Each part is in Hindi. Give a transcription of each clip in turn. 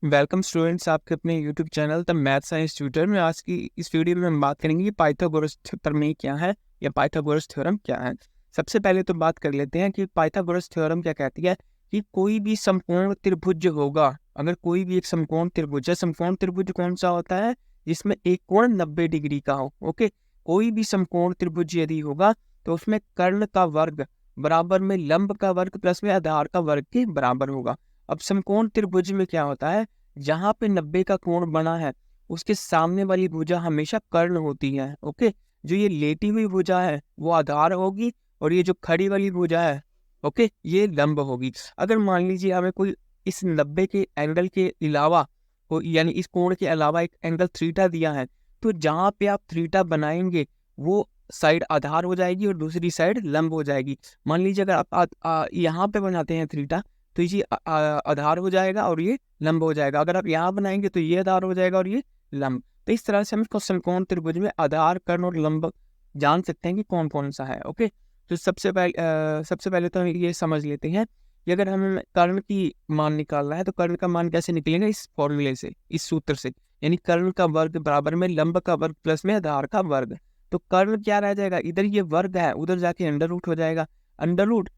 वेलकम स्टूडेंट्स आपके अपने YouTube channel the math science tutor में। आज की इस वीडियो में हम बात करेंगे कि पाइथागोरस प्रमेय क्या है या पाइथागोरस थ्योरम क्या है। सबसे पहले तो बात कर लेते हैं कि पाइथागोरस थ्योरम क्या कहती है कि कोई भी समकोण त्रिभुज होगा, अगर कोई भी एक समकोण त्रिभुज है, समकोण त्रिभुज कौन सा होता है जिसमें एक कोण 90 डिग्री का हो। ओके, कोई भी समकोण त्रिभुज यदि होगा तो उसमें कर्ण का वर्ग बराबर में लंब का वर्ग प्लस में आधार का वर्ग के बराबर होगा। अब समकोण त्रिभुज में क्या होता है, जहां पे 90 का कोण बना है उसके सामने वाली भुजा हमेशा कर्ण होती है। ओके, जो ये लेटी हुई भुजा है वो आधार होगी और ये जो खड़ी वाली भुजा है ओके ये लंब होगी। अगर मान लीजिए हमें कोई इस 90 के एंगल के अलावा यानी इस कोण के अलावा एक एंगल थीटा दिया है, तो जहां पे आप थीटा बनाएंगे वो साइड आधार हो जाएगी और दूसरी साइड लंब हो जाएगी। मान लीजिए अगर आप यहाँ पे बनाते हैं थीटा तो ये आधार हो जाएगा और ये लंब हो जाएगा। अगर आप यहाँ बनाएंगे तो ये आधार हो जाएगा और ये लंब। तो इस तरह से हम इसको समकोण त्रिभुज में आधार कर्ण और लंब जान सकते हैं कि कौन कौन सा है। ओके, तो सबसे पहले तो हम ये समझ लेते हैं कि अगर हमें कर्ण की मान निकालना है तो कर्ण का मान कैसे निकलेगा, इस फॉर्मूले से, इस सूत्र से, यानी कर्ण का वर्ग बराबर में लंब का वर्ग प्लस में आधार का वर्ग। तो कर्ण क्या रह जाएगा, इधर ये वर्ग है उधर जाके अंडर रूट हो जाएगा, अंडर रूट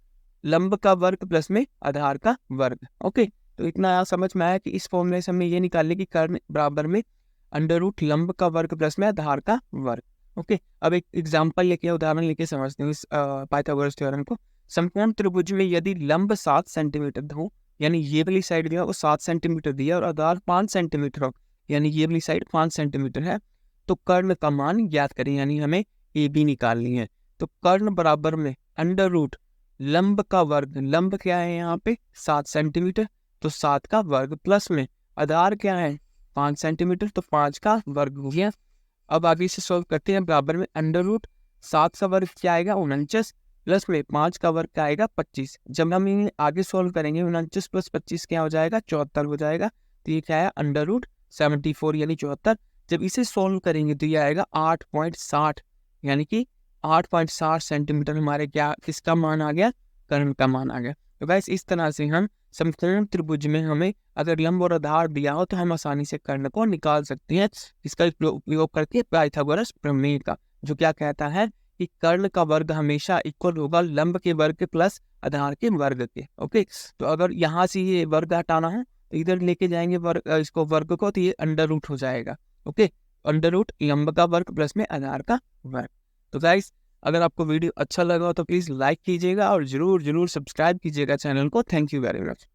लंब का वर्ग प्लस में आधार का वर्ग। ओके, तो इतना यहाँ समझ में आया कि इस फॉर्मूले से हमें ये निकालने की कर्ण बराबर में अंडर रूट लंब का वर्ग प्लस में आधार का वर्ग। ओके, अब एक एग्जांपल लेके उदाहरण लेके समझते हैं इस पाइथागोरस थ्योरम को। समकोण त्रिभुज में यदि लंब 7 सेंटीमीटर हो, यानी ये वाली साइड दिया वो 7 सेंटीमीटर दिया और आधार 5 सेंटीमीटर हो, यानी ये वाली साइड 5 सेंटीमीटर है, तो कर्ण का मान ज्ञात करें, यानी हमें ए बी निकालनी है। तो कर्ण बराबर में अंडर रूट लंब का वर्ग, लंब क्या है यहाँ पे 7 सेंटीमीटर, तो 7 का वर्ग प्लस में आधार क्या है 5 सेंटीमीटर, तो 5 का वर्ग हो गया। अब आगे इसे सॉल्व करते हैं, बराबर में अंडर रूट 7 का वर्ग क्या आएगा 49 प्लस में 5 का वर्ग क्या आएगा 25। जब हम इन्हें आगे सॉल्व करेंगे 49 प्लस 25 क्या हो जाएगा 74 हो जाएगा। तो ये क्या है अंडर रूट 74 यानी 74। जब इसे सॉल्व करेंगे तो ये आएगा 8.60, यानी कि 8.60 सेंटीमीटर हमारे क्या किसका मान आ गया, कर्ण का मान आ गया। तो गाइस इस तरह से हम समकोण त्रिभुज में हमें अगर लंब और आधार दिया हो तो हम आसानी से कर्ण को निकाल सकते हैं। इसका उपयोग करके पाइथागोरस प्रमेय का, जो क्या कहता है कि कर्ण का वर्ग हमेशा इक्वल होगा लंब के वर्ग प्लस आधार के वर्ग के। ओके, तो अगर यहाँ से ये वर्ग हटाना है तो इधर लेके जाएंगे वर्ग, इसको वर्ग को, तो ये अंडर रूट हो जाएगा। ओके, अंडर रूट लंब का वर्ग प्लस में आधार का वर्ग। तो गाइस अगर आपको वीडियो अच्छा लगा हो तो प्लीज़ लाइक कीजिएगा और जरूर सब्सक्राइब कीजिएगा चैनल को। Thank you very much.